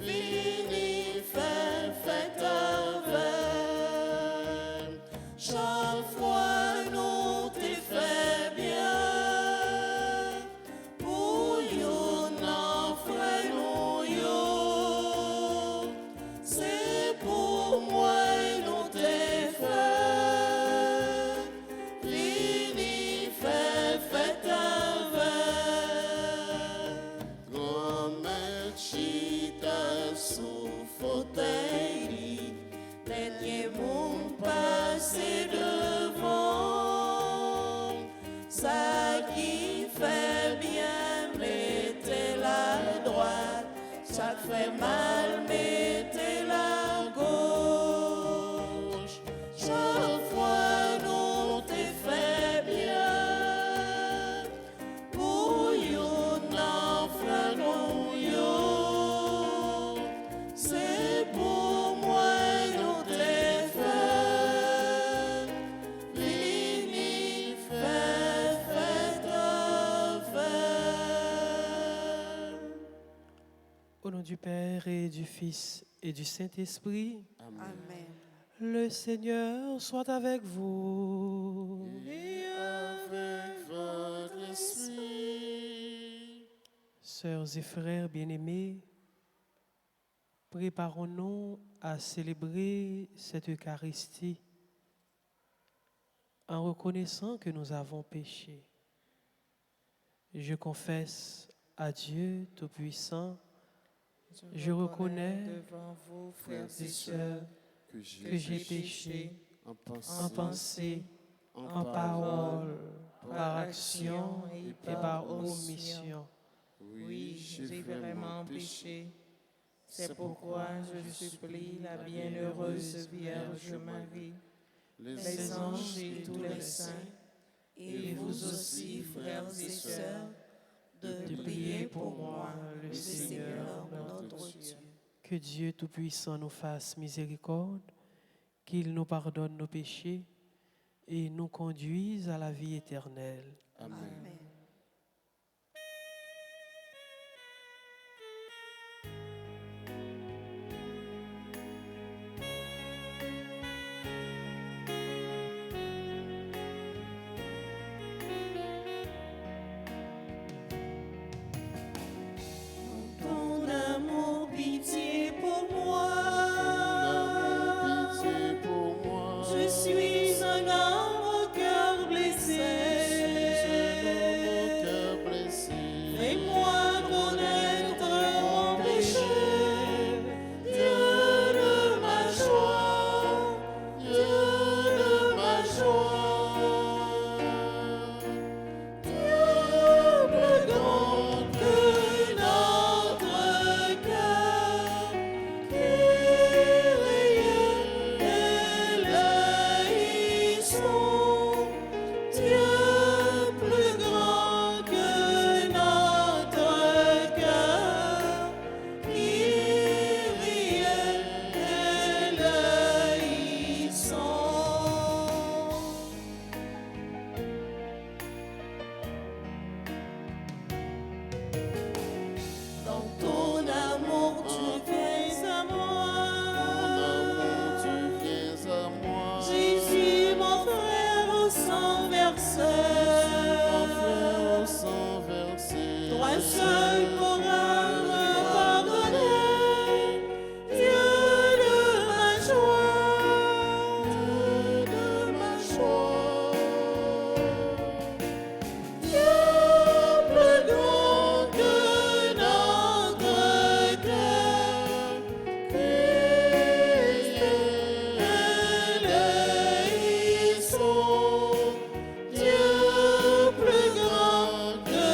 Vini fait fête avec. Chaque fois nous te fait bien. Pour yon frère nous yo. C'est pour moi nous te fait. Vini fait fête avec. Grand-mère chita sous fauteuil. Dernier monde passé devant. Ça qui fait bien, mettez la droite. Ça fait mal, mettez la gauche. Chaque fois nous te fait bien. Pour yon frère nous yo. C'est pour moi nous te fait. Vini fait fête avec. Au nom du Père et du Fils et du Saint-Esprit, Amen. le Seigneur soit avec vous. Et avec votre esprit. Sœurs et frères bien-aimés, préparons-nous à célébrer cette Eucharistie en reconnaissant que nous avons péché. Je confesse à Dieu Tout-Puissant, je reconnais devant vous, frères et sœurs, Que que j'ai péché en en pensée, en parole, par action et par omission. Oui, j'ai vraiment péché. C'est pourquoi je supplie la bienheureuse Vierge Marie, les anges et tous les saints, et vous aussi, frères et sœurs, de prier pour moi, le Seigneur notre Dieu. Que Dieu Tout-Puissant nous fasse miséricorde, qu'il nous pardonne nos péchés et nous conduise à la vie éternelle. Amen. Ton amour, pitié pour moi. Pitié pour moi. Je suis un homme au cœur blessé. Fais-moi connaître mon péché. Dieu de ma joie. Dieu de ma joie. Dieu plus grand que notre cœur, qui éleison. Dieu plus grand que notre cœur, qui Dans ton amour, tu viens à moi. Jésus, mon frère au sang versé. Toi seul pourras me pardonner. Dieu de ma joie. Dieu de ma joie. Dieu plus grand que notre cœur, qui éleison. Dieu plus grand que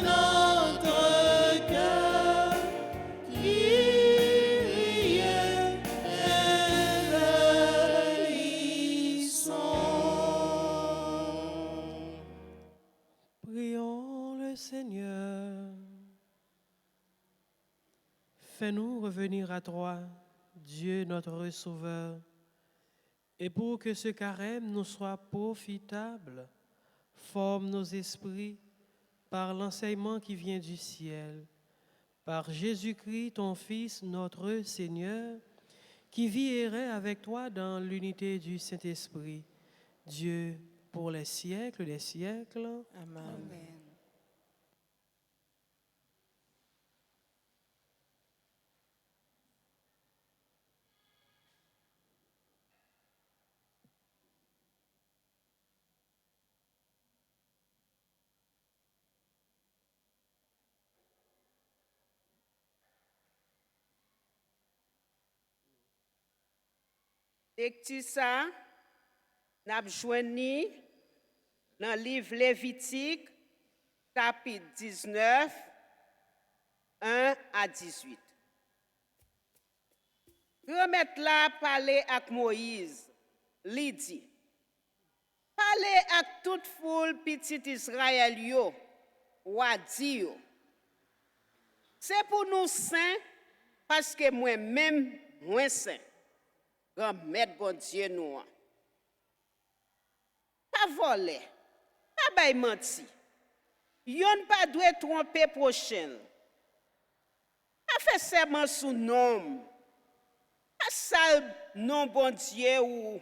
notre cœur, qui éleison. Prions le Seigneur. Fais-nous revenir à toi, Dieu notre Sauveur, et pour que ce carême nous soit profitable, forme nos esprits par l'enseignement qui vient du ciel, par Jésus-Christ, ton Fils, notre Seigneur, qui vit et règne avec toi dans l'unité du Saint-Esprit, Dieu pour les siècles des siècles. Amen. Amen. Tekti ça, n'a joini dans le livre Lévitique, chapitre 19, 1 à 18. Remettre là parler avec Moïse, li dit, parler avec toute foule petit Israël yo, ou a dit yo. C'est pour nous saints, parce que moi-même, moi saint. Remettre bon Dieu nous. Pas voler, pas bay menti. Yon pas doit tromper prochain. Pas faire serment sous nom. Pas sale non bon Dieu ou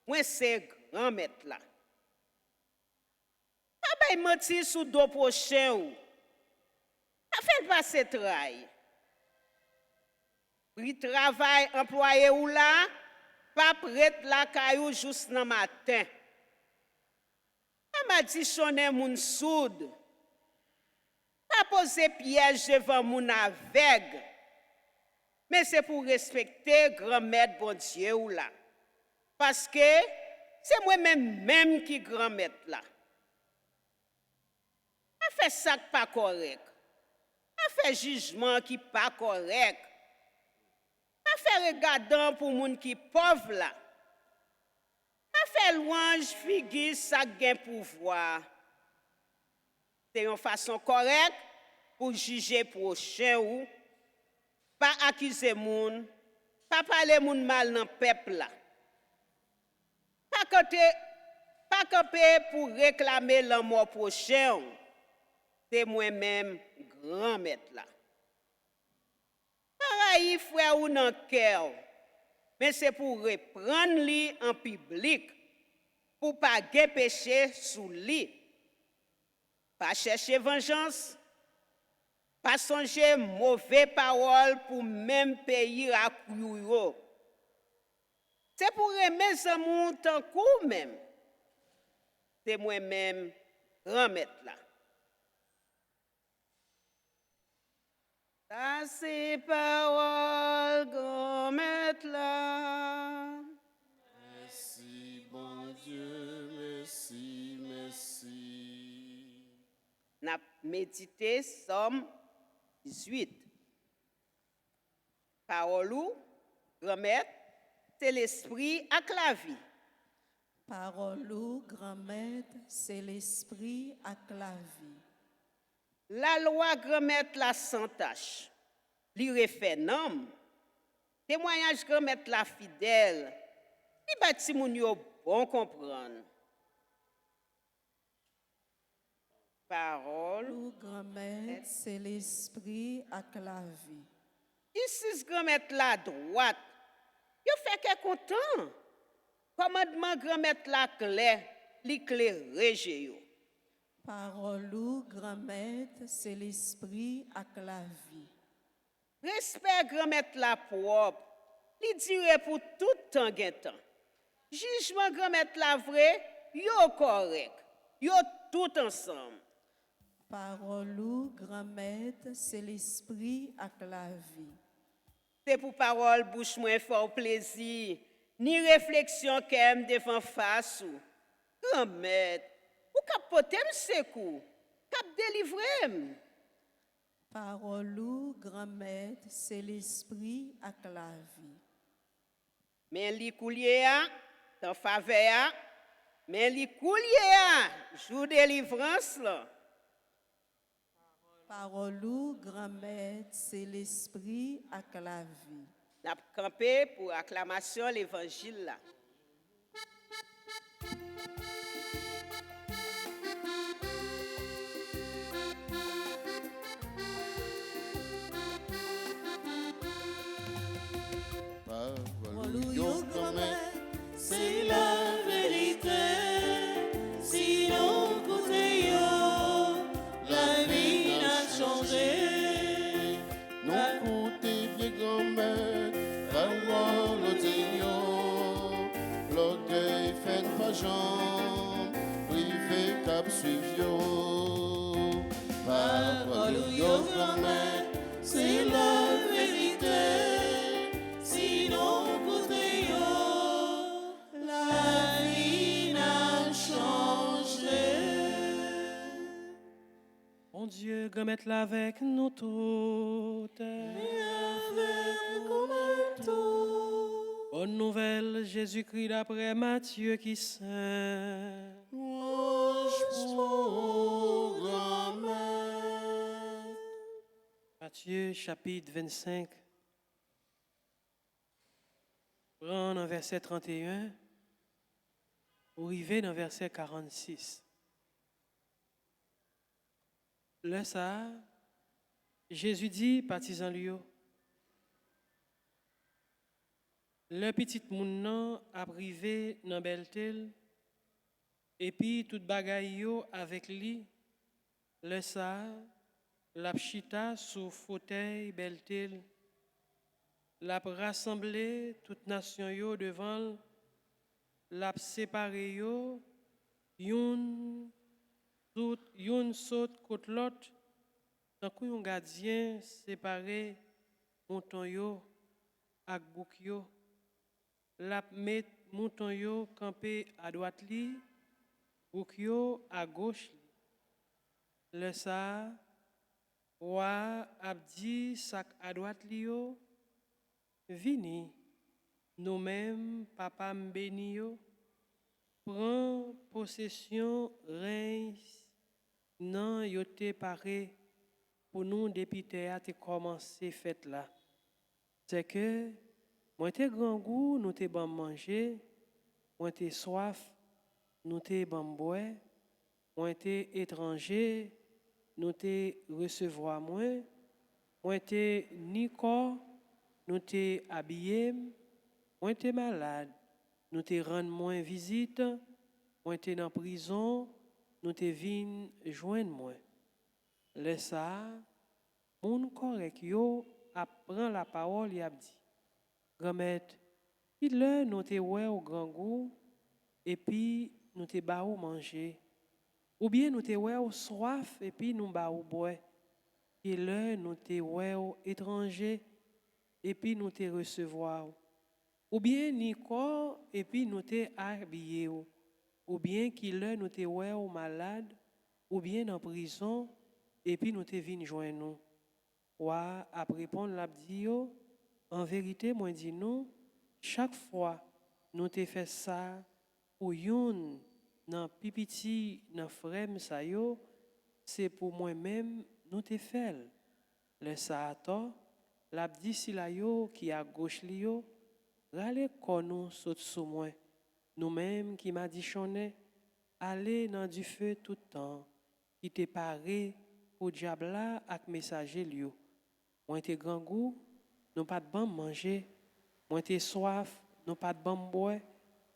moi c'est grand maître là. Pas bay menti sous dos prochain ou. Pas faire passer travail. Pri travail employé ou là, pas prête la caillou juste dans matin. Pas m'a dit sonner moun soud. Pas poser piège devant moun aveugle. Mais c'est pour respecter grand-mère bon Dieu ou là. Parce que c'est moi-même qui grand-mère là. Pas fait ça qui pas correct. Pas fait jugement qui pas correct. Pas faire regardant pour moun qui pauvre là. Pas faire louange figure ça gain pouvoir. C'est une façon correcte pour juger prochain ou pas accuser moun, pas parler moun mal dans peuple là. Pas camper pour réclamer la mort prochain. C'est moi-même grand maître là. Pareil, frère ou dans cœur, mais c'est pour reprendre lui en public, pour pas guer péché sous lui. Pas chercher vengeance, pas songer mauvais paroles pour même payer à couillou. C'est pour aimer ce monde tant coup même. C'est moi-même grand maître là. Ça c'est parole grand maître là. Merci, bon Dieu, merci, merci. N'a médité Somme 18. Parole ou grand maître, c'est l'esprit avec la vie. Parole ou grand maître, c'est l'esprit avec la vie. La loi grand maître la sans tâche. Li refait nom. Témoignage grand maître la fidèle. Li bâti moun yo bon comprendre. Parole. Ou grand maître, c'est l'esprit avec la vie. Ici grand maître la droite. Yo fait que content. Commandement grand maître la clair, li clairage yo. Parole ou grand maître, c'est l'esprit avec la vie. Respect grand maître la propre, li dire pour tout temps gen temps. Jugement grand maître la vrai, yo correct. Yo tout ensemble. Parole ou grand maître, c'est l'esprit avec la vie. C'est pour parole bouche moins fort plaisir, ni réflexion qu'aime devant face ou. Grand maître, ou capoter m'sekou, cap délivrer. Parole ou grand maître, c'est l'esprit avec la vie. Mais li koulier a, t'en faveur a, mais li koulier a, jour délivrance là. Parole ou grand maître, c'est l'esprit avec la vie. N'a campé pour acclamation l'évangile là. jambe, privé cap suivio. Parole ou yo grand-mère, c'est la vérité. Sinon, côté yo, la vie n'a changé. Bon Dieu, remettre-la avec nous toutes. Bonne nouvelle, Jésus-Christ d'après Matthieu qui saint. Matthieu chapitre 25. Prends dans verset 31 pour arriver dans verset 46. Là ça, Jésus dit, partisan lui, le petit moun nan a privé dans Beltel, et puis tout bagay yo avec lui, le ça, la pchita sous fauteuil Beltel, la rassemblé toute nation yo devant, la séparé yo, yon saute contre l'autre, tant que yon gardien séparé mouton yo ak bouk yo. La met mouton yo campé à droite li, bouk yo à gauche li. Le sa, wa abdi sak à droite li yo, vini, nous-mêmes, papa m'béni yo, prend possession règne nan yo te paré pour nous depuis te a te commencé fête là. C'est que moi te grand goût, nous te bon manger, moi te soif, nous te bon boire, moi te étranger, nous te recevoir moi te ni corps, nous te habillé, moi te malade, nous te rendre moins visite, moi te dans prison, nous te vinn joindre moi. Le ça, moun correct yo apprend la parole y a dit. Grand-mère, il le nous te ouais au grand goût et puis nous te ba ou manger. Ou bien nous te ouais au soif et puis nous ba ou boire. Il le nous te ouais au étranger et puis nous te recevoir. Ou bien ni corps et puis nous te habillé. Ou bien qu'il le nous te ouais au malade ou bien en prison et puis nous te vinn joindre nous. Wa après répondre l'a dit yo, en vérité moi dis nous chaque fois nous te fait ça pour yon nan pipiti nan frème sa yo, c'est pour moi-même nous te fait. Le sa to l'a dit si la yo qui à gauche li yo, rale kon nous saute sous moi. Nous-mêmes qui m'a dit chonné, aller dans du feu tout temps, qui te paré pour diable là avec messager liyo. Moi te grand goût, nous pas de bon manger. Moi te soif, nous pas de bon boire.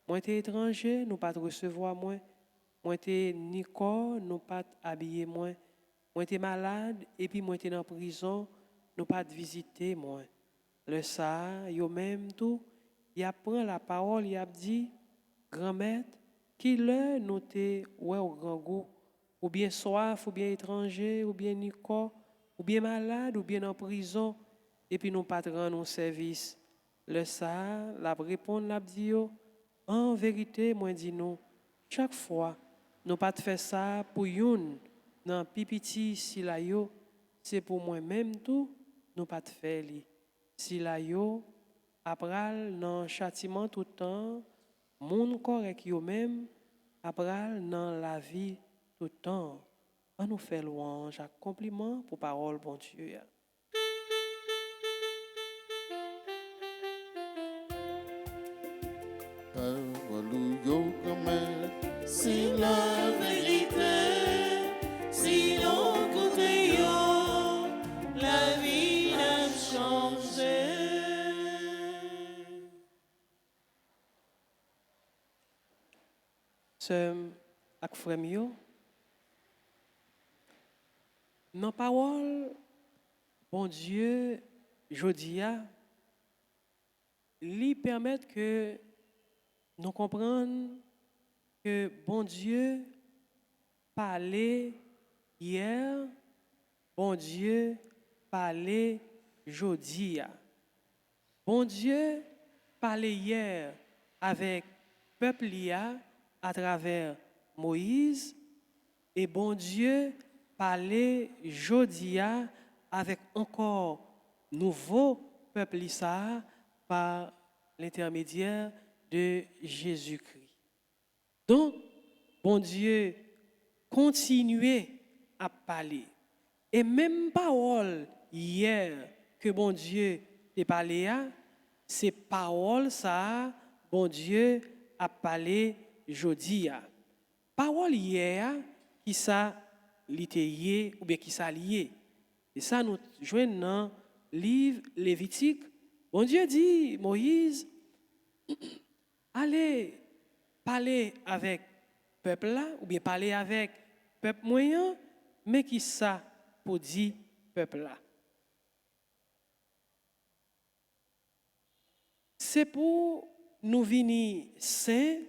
Moi te étranger, nous pas de recevoir moi. Moi te ni corps, nous pas habiller moi. Moi te malade et puis moi te dans prison, nous pas de visiter moi. Le ça, yo même tout, y apprend la parole, y a dit grand-mère qui le nous te ouais au grand goût ou bien soif ou bien étranger ou bien ni corps ou bien malade ou bien en prison et puis nous pas rendre nos service. Le ça, la répondre l'a dit yo, en vérité moi dis nous chaque fois nous pas de faire ça pour youn dans pipiti si la yo, c'est pour moi même tout nous pas de faire li. Si la yo après dans châtiment tout temps, moun correct yo même après dans la vie tout temps. On nous fait louange, compliment pour parole bon Dieu. Parole ou yo grand-mère, c'est la vérité. Sinon, côté yo, la vie n'a changé. Sœur ak frère yo, dans parole bon Dieu jodia lui permettre que nous comprenions que bon Dieu parlait hier, bon Dieu parlait aujourd'hui. Bon Dieu parlait hier avec peuple à travers Moïse et bon Dieu parlait aujourd'hui avec encore nouveau peuple par l'intermédiaire de Jésus-Christ. Donc, bon Dieu continuait à parler. Et même parole hier que bon Dieu t'a parlé, c'est parole ça, bon Dieu a parlé aujourd'hui. Parole hier qui ça lié ou bien qui ça lié. Et ça nous joignons dans le livre Lévitique. Bon Dieu dit, Moïse, allez parler avec peuple là, ou bien parler avec peuple moyen, mais qui ça pour dire peuple là. C'est pour nous venir saints,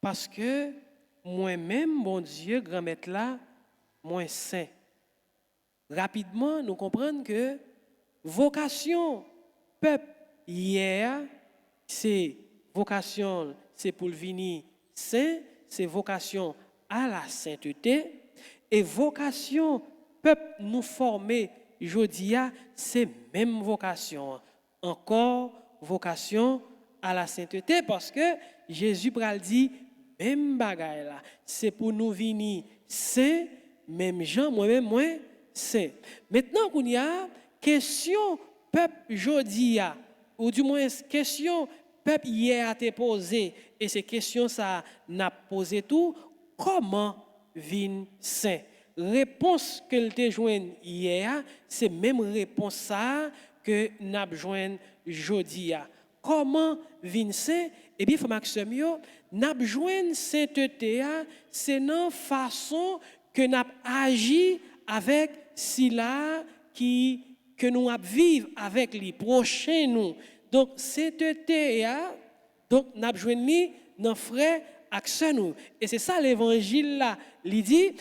parce que moi-même, bon Dieu, grand-maître là, moi saint. Rapidement, nous comprenons que vocation peuple hier, c'est vocation, c'est pour venir saint, c'est vocation à la sainteté, et vocation peuple nous former aujourd'hui, c'est même vocation, encore vocation à la sainteté, parce que Jésus pral dit même bagaille là, c'est pour nous venir saint, même Jean, moi-même, moi, saint. Maintenant qu'on y a question peuple aujourd'hui, ou du moins question peuple hier a été posée, et ces questions ça n'a posé tout, comment vin saint? Réponse que te joigne hier, c'est même réponse ça que n'a joint aujourd'hui. Comment vin saint? Eh bien, faut maximum n'a joint sainteté, c'est une façon que n'a agi avec cela que nous vivons avec les prochains nous. Donc sainteté donc n'a joint ni dans frère accès nous. Et c'est ça l'évangile là, il dit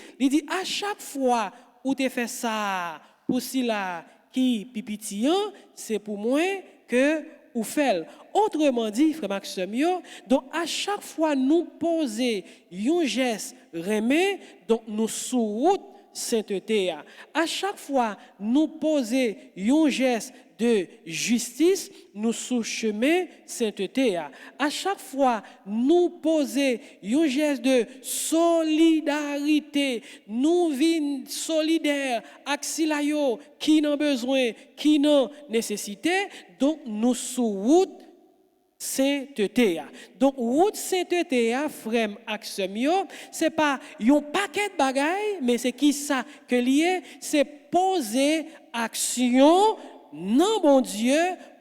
à chaque fois où tu fais ça pour cela qui pipitillant, c'est pour moi que ou fait. Autrement dit, frère Maxime, donc à chaque fois nous poser un geste remet, donc nous sous route sainteté. À chaque fois nous poser un geste de justice, nous sous chemin sainteté. À chaque fois nous poser un geste de solidarité, nous vînes solidaires avec ceux qui n'ont besoin, qui n'ont nécessité, donc nous sous route sainteté. Donc route sainteté, frère Axemio, c'est pas un paquet de bagailles, mais c'est qui ça que lié, c'est poser action non bon Dieu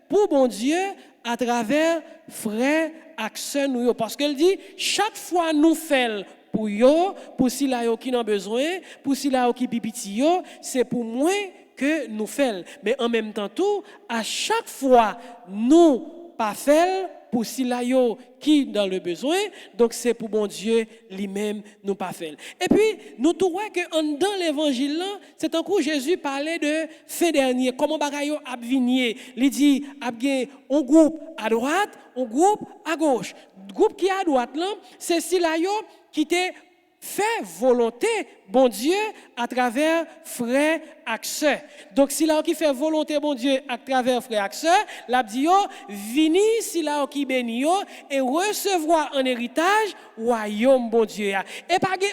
pour bon Dieu à travers frère Axemio, parce qu'elle dit chaque fois nous faisons pour yo, pour si là yo qui n'ont besoin, pour si là yo qui pipiti yo, c'est pour moi que nous faisons. Mais en même temps tout, à chaque fois nous pas faire pour si là yo qui dans le besoin, donc c'est pour bon Dieu lui-même nous pas faire. Et puis nous trouvons que dans l'évangile là, c'est un coup Jésus parlait de fin dernier, comment bagaille yo a venir. Il dit a un groupe à droite, un groupe à gauche. Le groupe qui est à droite là, c'est si là yo qui était fait volonté, bon Dieu, à travers frère Axel. Donc, si là qui fait volonté, bon Dieu, à travers frère Axel, l'a dit, vini si là qui béni et recevoir en héritage, royaume, bon Dieu. Et pas rien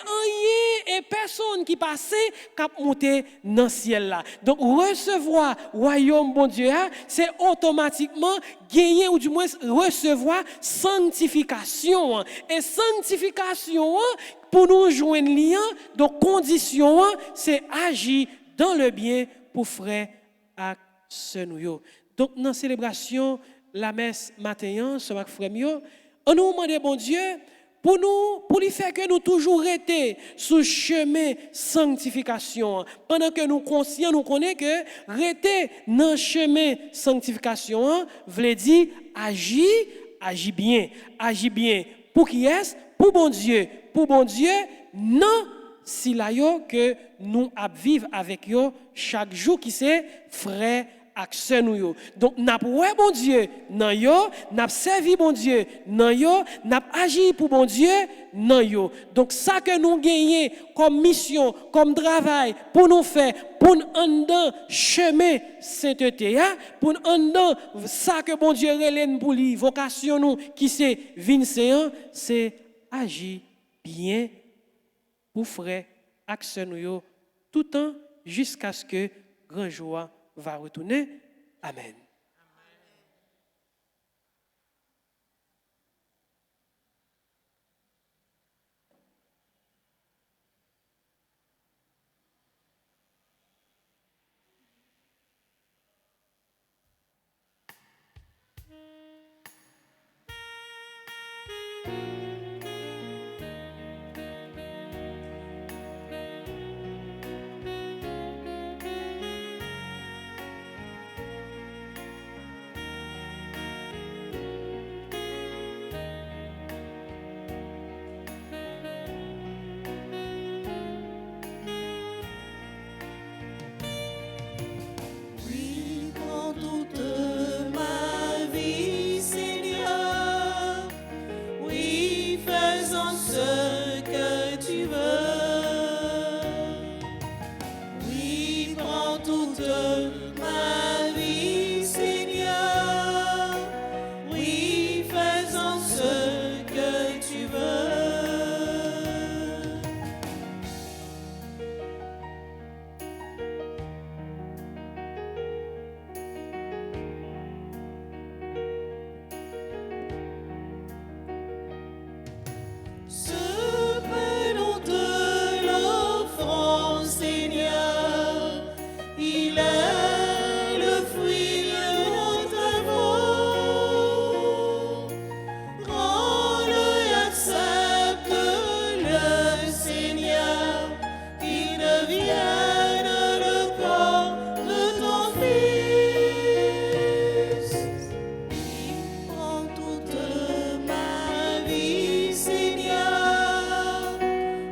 et personne qui passe, cap monter dans le ciel là. Donc, recevoir royaume, bon Dieu, c'est automatiquement gagner ou du moins recevoir sanctification. Et sanctification, pour nous joindre lien, donc condition, c'est agir dans le bien pour frère à ce nous. Donc dans la célébration, la messe matin, ce frère on nous demande bon Dieu pour lui faire que nous toujours été sous chemin sanctification. Pendant que nous conscients, nous connaissons que rester dans chemin sanctification veut dire agir bien. Agir bien pour qui est? pour bon Dieu, non, si là yo que nous vivons avec yo chaque jour qui c'est frère ak sœur nous yo. Donc n'a ouais bon Dieu nan yo, n'a servi bon Dieu nan yo, n'a agi pour bon Dieu nan yo. Donc ça que nous gagnons comme mission, comme travail pour nous faire, pour nous en dans chemin sainteté, pour nous en dans ça que bon Dieu relève pour lui, vocation nous qui c'est vinséant, c'est agir bien pour frère ak sœur nous yo tout temps jusqu'à ce que grand joie va retourner. Amen. Oui, prends toute ma vie, Seigneur. Oui, faisons ce que tu veux. Oui, prends toute ma vie, Seigneur. Oui, faisons ce que tu veux. Ce prenons de l'offrande, Seigneur, il est le fruit de nos travaux. Rends-le, accepte-le, Seigneur, qu'il devienne le corps de ton Fils. Prends toute ma vie, Seigneur.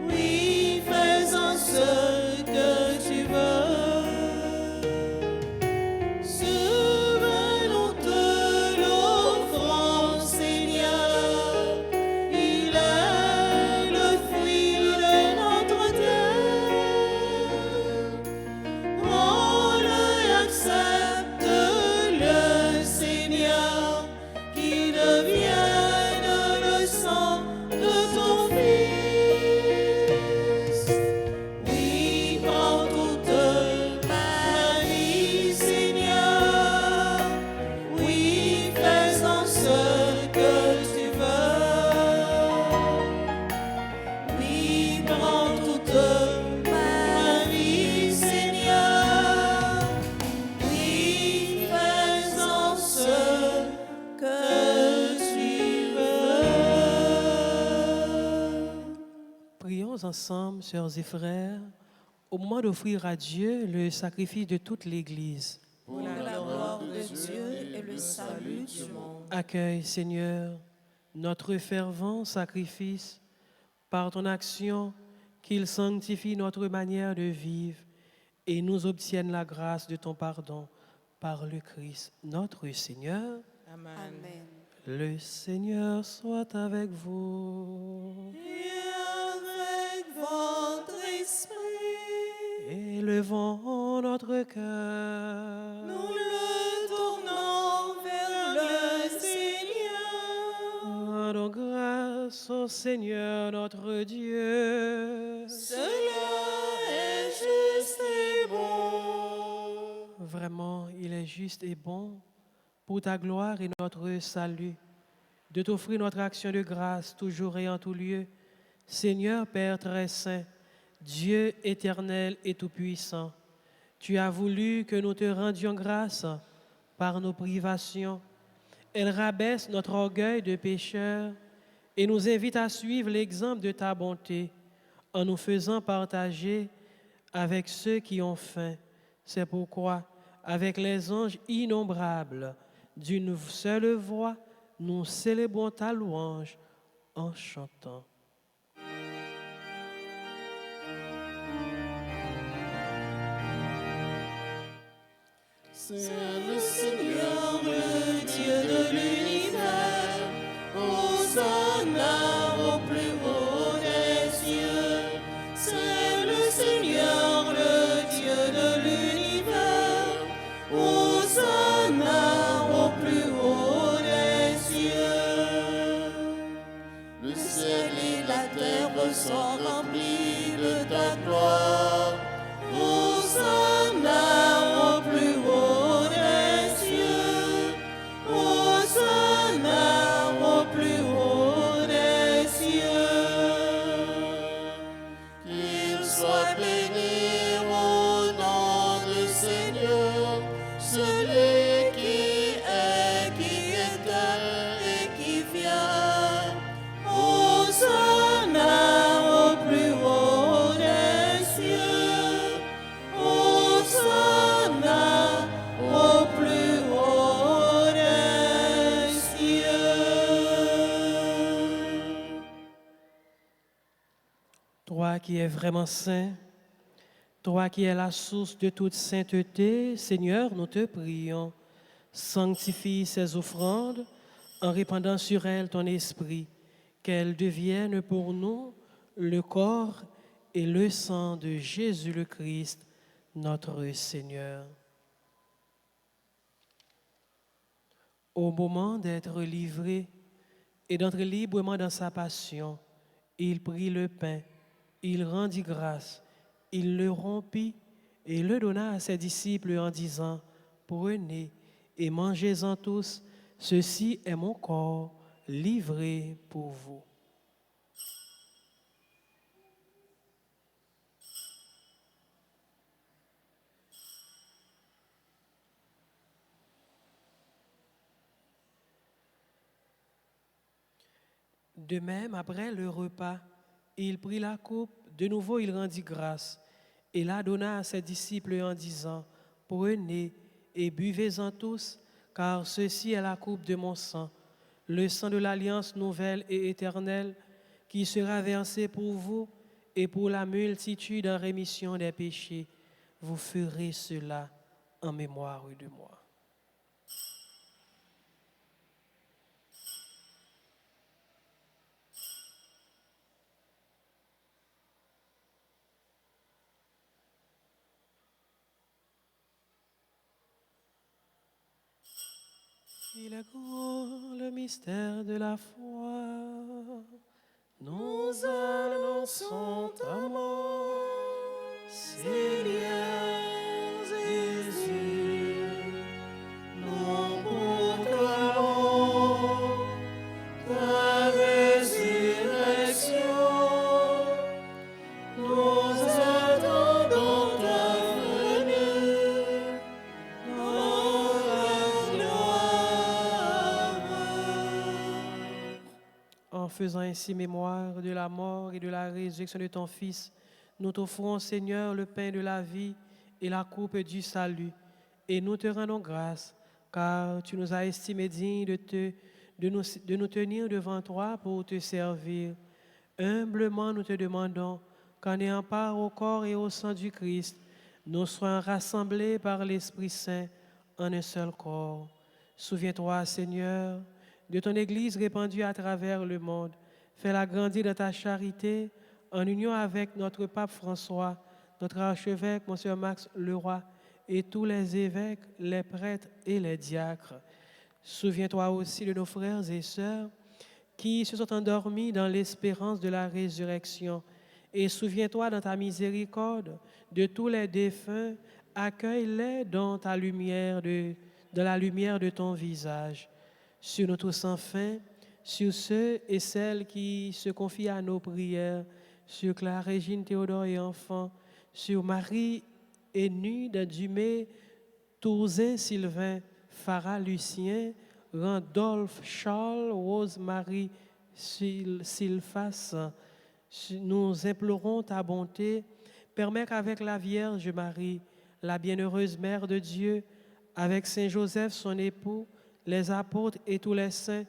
Oui, faisons ce que tu veux. Souvenons de l'offrande, Seigneur. Il est le fruit de notre terre. Prends-le, accepte-le, Seigneur, qu'il devienne le sang de ton Fils. Oui, prends toute ma vie, Seigneur. Oui, faisons ce que tu veux. Oui, prends toute ma vie, Seigneur. Oui, faisons ce que tu veux. Prions ensemble, sœurs et frères, au moment d'offrir à Dieu le sacrifice de toute l'Église. Pour la gloire de Dieu et le salut du monde. Accueille, Seigneur, notre fervent sacrifice par ton action, qu'il sanctifie notre manière de vivre et nous obtienne la grâce de ton pardon par le Christ, notre Seigneur. Amen. Amen. Le Seigneur soit avec vous. Et avec votre esprit, Élevons notre cœur. nous le tournons vers le Seigneur. Rendons grâce au Seigneur notre Dieu. Cela est juste et bon. Vraiment, il est juste et bon pour ta gloire et notre salut, de t'offrir notre action de grâce toujours et en tout lieu. Seigneur Père très saint, Dieu éternel et tout-puissant, tu as voulu que nous te rendions grâce par nos privations. Elle rabaisse notre orgueil de pécheur et nous invite à suivre l'exemple de ta bonté en nous faisant partager avec ceux qui ont faim. C'est pourquoi, avec les anges innombrables, d'une seule voix, nous célébrons ta louange en chantant. C'est le Seigneur, le Dieu de l'univers. Hosanna au plus haut des cieux. C'est le Seigneur, le Dieu de l'univers. Hosanna au plus haut des cieux. Le ciel et la terre sont remplis de ta gloire. Hosanna au plus haut des cieux. Hosanna au plus haut des cieux. Qu'il soit béni au nom du Seigneur, celui qui était et qui vient. Hosanna au plus haut des cieux. Hosanna au plus haut des cieux. Toi qui es vraiment saint, toi qui es la source de toute sainteté, Seigneur, nous te prions. Sanctifie ces offrandes en répandant sur elles ton esprit, qu'elles deviennent pour nous le corps et le sang de Jésus le Christ, notre Seigneur. Au moment d'être livré et d'entrer librement dans sa passion, il prit le pain, il rendit grâce, il le rompit et le donna à ses disciples en disant, « Prenez et mangez-en tous, ceci est mon corps livré pour vous. » De même, après le repas, il prit la coupe, de nouveau il rendit grâce, et la donna à ses disciples en disant, « Prenez et buvez-en tous, car ceci est la coupe de mon sang, le sang de l'alliance nouvelle et éternelle, qui sera versé pour vous et pour la multitude en rémission des péchés. Vous ferez cela en mémoire de moi. » Il est grand le mystère de la foi. Nous annonçons ta mort, Seigneur Jésus. Nous proclamons ta résurrection. Nous attendons ta venue. Dans la gloire. En faisant ainsi mémoire de la mort et de la résurrection de ton Fils, nous t'offrons, Seigneur, le pain de la vie et la coupe du salut, et nous te rendons grâce, car tu nous as estimés dignes de nous tenir devant toi pour te servir. Humblement, nous te demandons qu'en ayant part au corps et au sang du Christ, nous soyons rassemblés par l'Esprit Saint en un seul corps. Souviens-toi, Seigneur, de ton Église répandue à travers le monde. Fais-la grandir dans ta charité, en union avec notre pape François, notre archevêque, Monseigneur Max Leroy, et tous les évêques, les prêtres et les diacres. Souviens-toi aussi de nos frères et sœurs qui se sont endormis dans l'espérance de la résurrection. Et souviens-toi dans ta miséricorde de tous les défunts, accueille-les dans ta lumière, dans la lumière de ton visage. Sur nous tous enfin, sur ceux et celles qui se confient à nos prières, sur Claire Régine Théodore et enfants, sur Marie Énude Dumé, Touzin Sylvain, Farah Lucien, Randolph Charles, Rose-Marie Sylphas. Nous implorons ta bonté. Permets qu'avec la Vierge Marie, la bienheureuse Mère de Dieu, avec Saint Joseph, son époux, les apôtres et tous les saints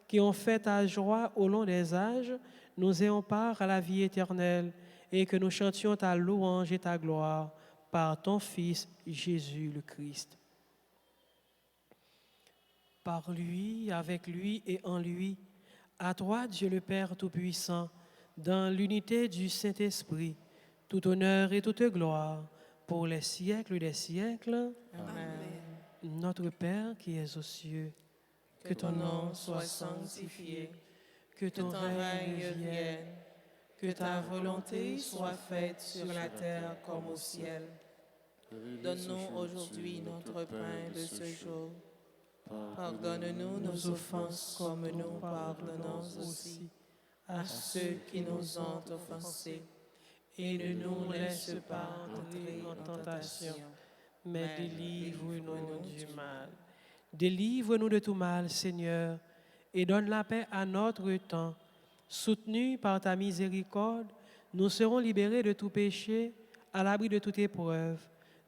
qui ont fait ta joie au long des âges, nous ayons part à la vie éternelle et que nous chantions ta louange et ta gloire par ton Fils Jésus le Christ. par lui, avec lui et en lui, à toi, Dieu le Père Tout-Puissant, dans l'unité du Saint-Esprit, tout honneur et toute gloire pour les siècles des siècles. Amen. Notre Père qui es aux cieux, Que ton nom soit sanctifié, que que ton règne vienne, que ta volonté soit faite sur la terre comme au ciel. Donne-nous aujourd'hui notre pain de ce jour. Pardonne-nous nos offenses comme nous pardonnons aussi à ceux qui nous ont offensés. Et ne nous laisse pas entrer en tentation, mais délivre-nous du mal. Délivre-nous de tout mal, Seigneur, et donne la paix à notre temps. Soutenus par ta miséricorde, nous serons libérés de tout péché, à l'abri de toute épreuve.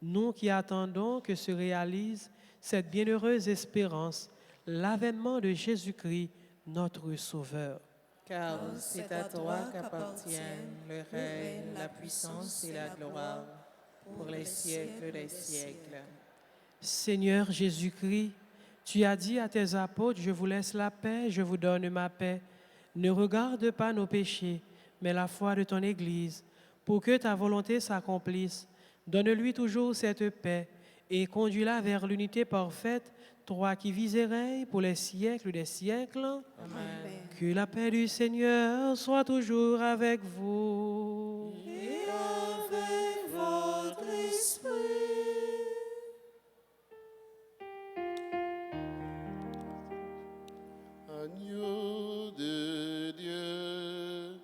Nous qui attendons que se réalise cette bienheureuse espérance, l'avènement de Jésus-Christ, notre Sauveur. car c'est à toi qu'appartiennent le règne, la puissance et la gloire pour les siècles des siècles. Seigneur Jésus-Christ, tu as dit à tes apôtres, je vous laisse la paix, je vous donne ma paix. Ne regarde pas nos péchés, mais la foi de ton Église, pour que ta volonté s'accomplisse. Donne-lui toujours cette paix et conduis-la vers l'unité parfaite, toi qui vis et règnes pour les siècles des siècles. Amen. Que la paix du Seigneur soit toujours avec vous. Et avec votre esprit. Agneau de Dieu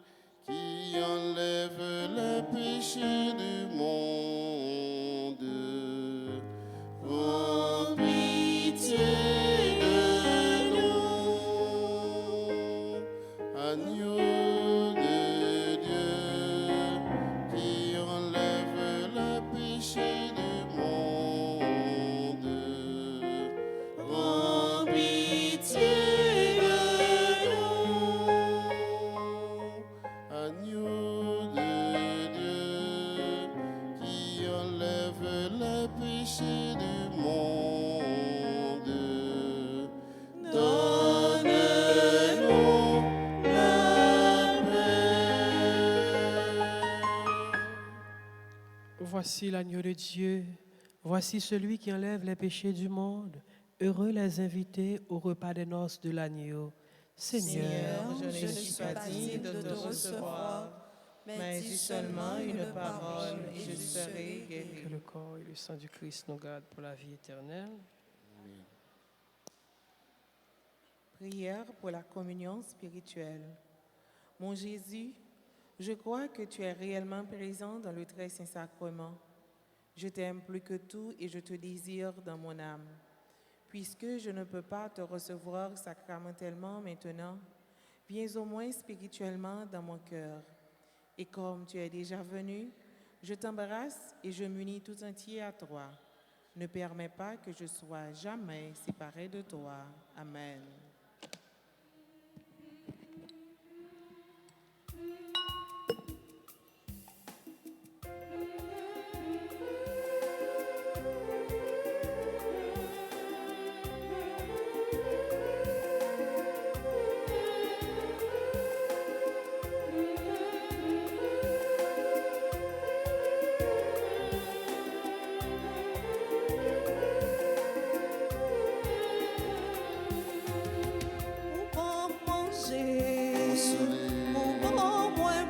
qui enlève le péché du monde, prends pitié de nous. Agneau de Dieu qui enlève le péché du monde, prends pitié. Agneau de Dieu qui enlève le péché du monde, donne-nous la paix. Voici l'agneau de Dieu, voici celui qui enlève les péchés du monde. Heureux les invités au repas des noces de l'agneau. Seigneur, Je ne suis pas digne de te recevoir, mais dis seulement une parole et je serai que guéri. le corps et le sang du Christ nous gardent pour la vie éternelle. Prière pour la communion spirituelle. Mon Jésus, je crois que tu es réellement présent dans le très saint sacrement. Je t'aime plus que tout et je te désire dans mon âme. Puisque je ne peux pas te recevoir sacramentellement maintenant, viens au moins spirituellement dans mon cœur. Et comme tu es déjà venu, je t'embrasse et je m'unis tout entier à toi. Ne permets pas que je sois jamais séparé de toi. Amen. Ou bon manger, Consolez, ou bon boire,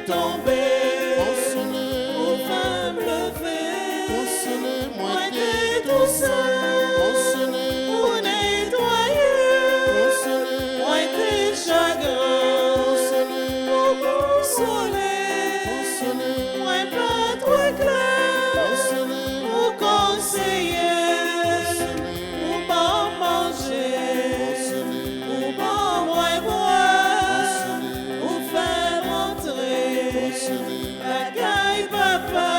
tombé, Consolez, ou femme levée, consolez, moi moi t'es t'es tout seul, Consolez, pour nettoyer, consolez, moi t'es chagrin, consolez, consoler, consolez, moi pas trop clair, consolez, pour conseiller, consolez, pour pas manger, consolez, pour pas boire, consolez, pour faire entrer, consolez, la caille papa,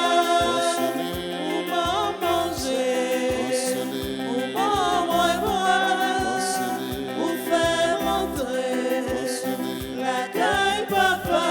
pour pas manger, pour pas boire, pour faire entrer, la caille papa.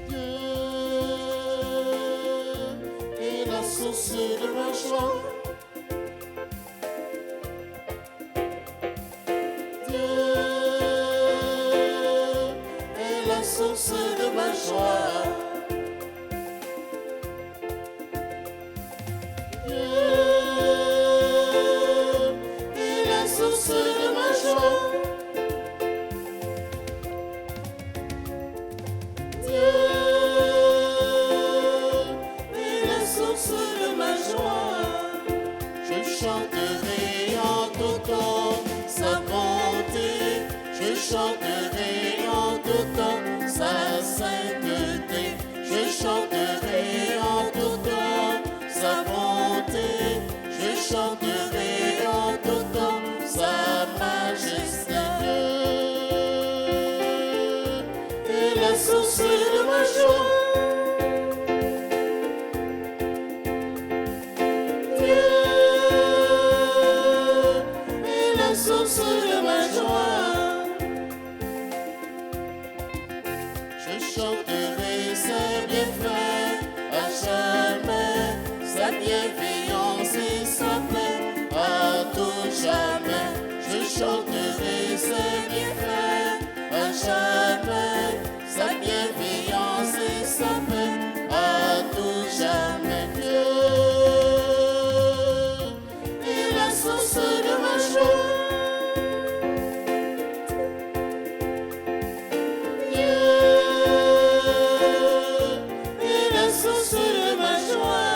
Dieu est la source de ma joie. Dieu est la source de ma joie. Dieu est la source de ma joie. Dieu est la source de ma joie. Je chanterai en tout temps sa bonté. Je chanterai en tout temps sa sainteté. Je chanterai en tout temps sa bonté. Je chanterai en tout temps sa majesté. Dieu est la source de ma joie. Dieu est la source de ma joie. Je chanterai ses bienfaits à jamais, sa bienveillance et sa paix à tout jamais. Je chanterai ses bienfaits à jamais, sa bienveillance et sa paix à tout jamais. Dieu est la source de ma joie. Dieu est la source de ma joie.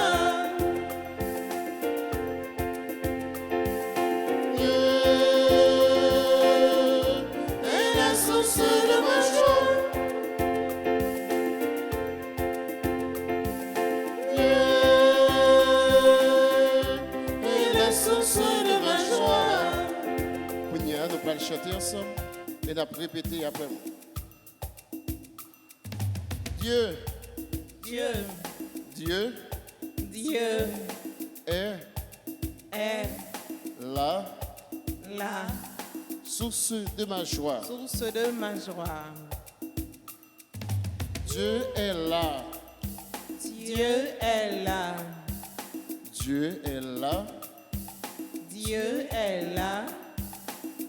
Dieu est la source de ma joie. Dieu est la source de ma joie. Kounia, nous allons chanter ensemble et nous allons répéter après moi. Dieu, Dieu, Dieu Dieu est est la la source de ma joie. source de ma joie. Dieu est là. Dieu est là. Dieu est là. Dieu est là.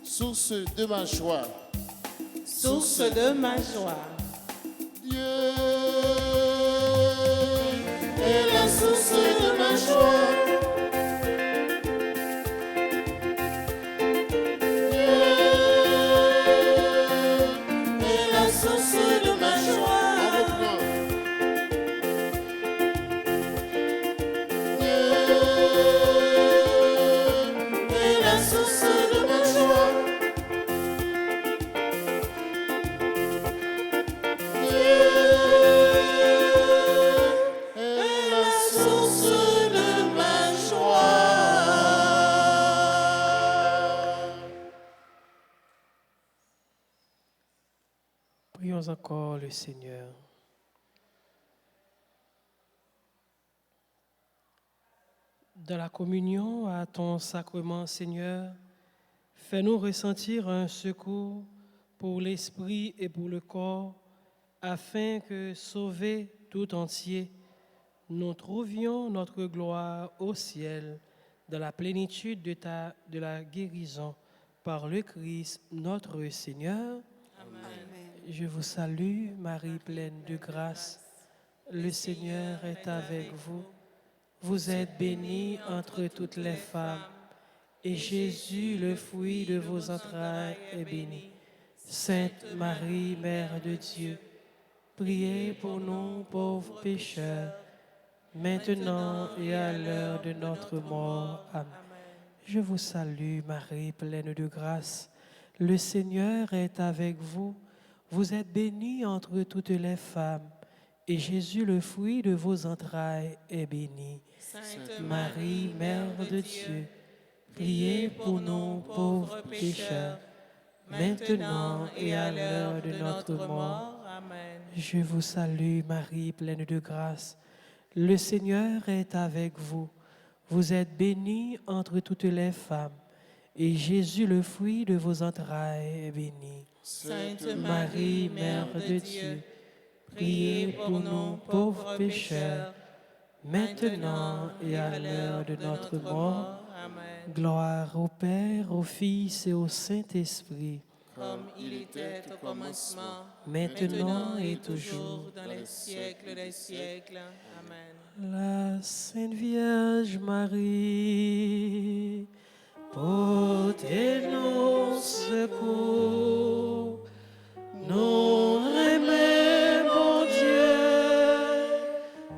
Source de ma joie. Source de ma joie. Dieu est la source de ma joie. Dieu est la source de ma joie. En reprenant. Dieu est la source de ma joie. Dieu Prions encore le Seigneur. Dans la communion à ton sacrement, Seigneur, fais-nous ressentir un secours pour l'esprit et pour le corps, afin que, sauvés tout entier, nous trouvions notre gloire au ciel, dans la plénitude de la guérison, par le Christ notre Seigneur. Je vous salue, Marie pleine de grâce. Le Seigneur est avec vous. Vous êtes bénie entre toutes les femmes, et Jésus, le fruit de vos entrailles, est béni. Sainte Marie, Mère de Dieu, priez pour nous pauvres pécheurs, maintenant et à l'heure de notre mort. Amen. Je vous salue, Marie pleine de grâce. Le Seigneur est avec vous. Vous êtes bénie entre toutes les femmes, et Jésus, le fruit de vos entrailles, est béni. Sainte Marie, Mère de Dieu, priez pour nous pauvres pécheurs, maintenant et à l'heure de notre mort. Amen. Je vous salue, Marie pleine de grâce. Le Seigneur est avec vous. Vous êtes bénie entre toutes les femmes, et Jésus, le fruit de vos entrailles, est béni. Sainte Marie, Mère de Dieu, priez pour nous pauvres pécheurs, maintenant et à l'heure de notre mort. Amen. Gloire au Père, au Fils et au Saint-Esprit, Comme il était au commencement, maintenant et toujours. dans les siècles des siècles. Amen. La Sainte Vierge Marie, portez-nous secours, nous remet, bon Dieu,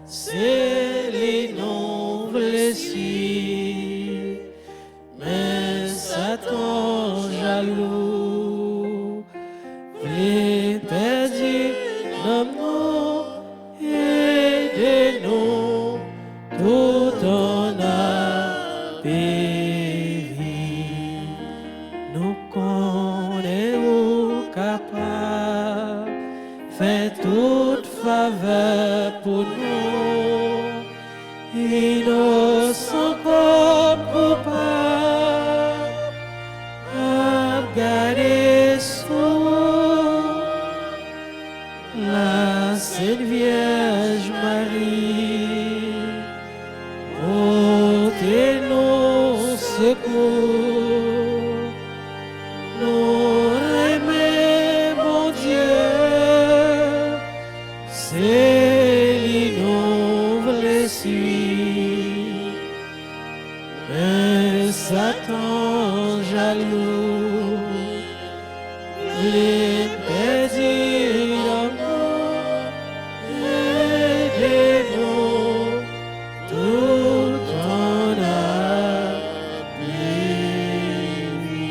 c'est les non blessés, mais Satan jaloux, les perdus l'amour et de nous tout en a péri. Nous connaissons capable, fait toute faveur pour nous, innocents comme coupables, à garder sous la Sainte Vierge Marie, portez-nous secours, nous remet, bon Dieu, c'est l'innovable suit, mais Satan jaloux, les perdus d'amour, aidez-nous, tout en a péri.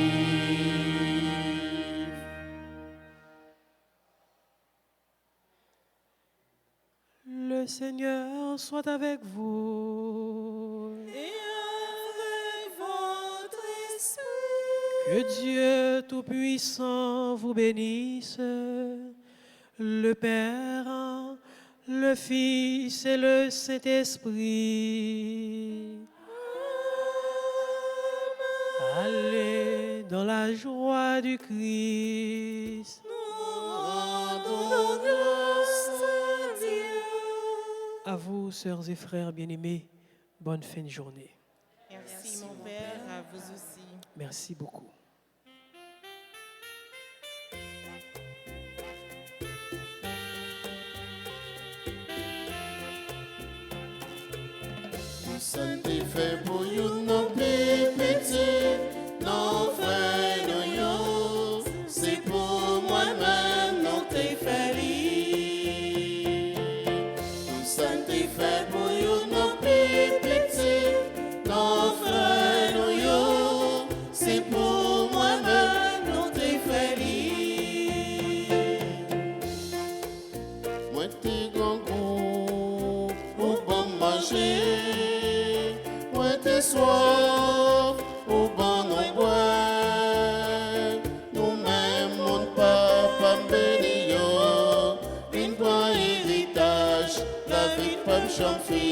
Le Seigneur soit avec vous. Et avec votre esprit. Que Dieu Tout-Puissant vous bénisse, le Père, le Fils et le Saint-Esprit. Allez dans la joie du Christ. Rendons grâce à Dieu. À vous, sœurs et frères bien-aimés, bonne fin de journée. Merci mon Père, à vous aussi. Merci beaucoup. Sanctifie pour you, nos petits, nos frères, nos yo. C'est pour moi-même, non t'es fait. Sanctifie pour you, nos petits, nos frères, nos yo. C'est pour jeune fille.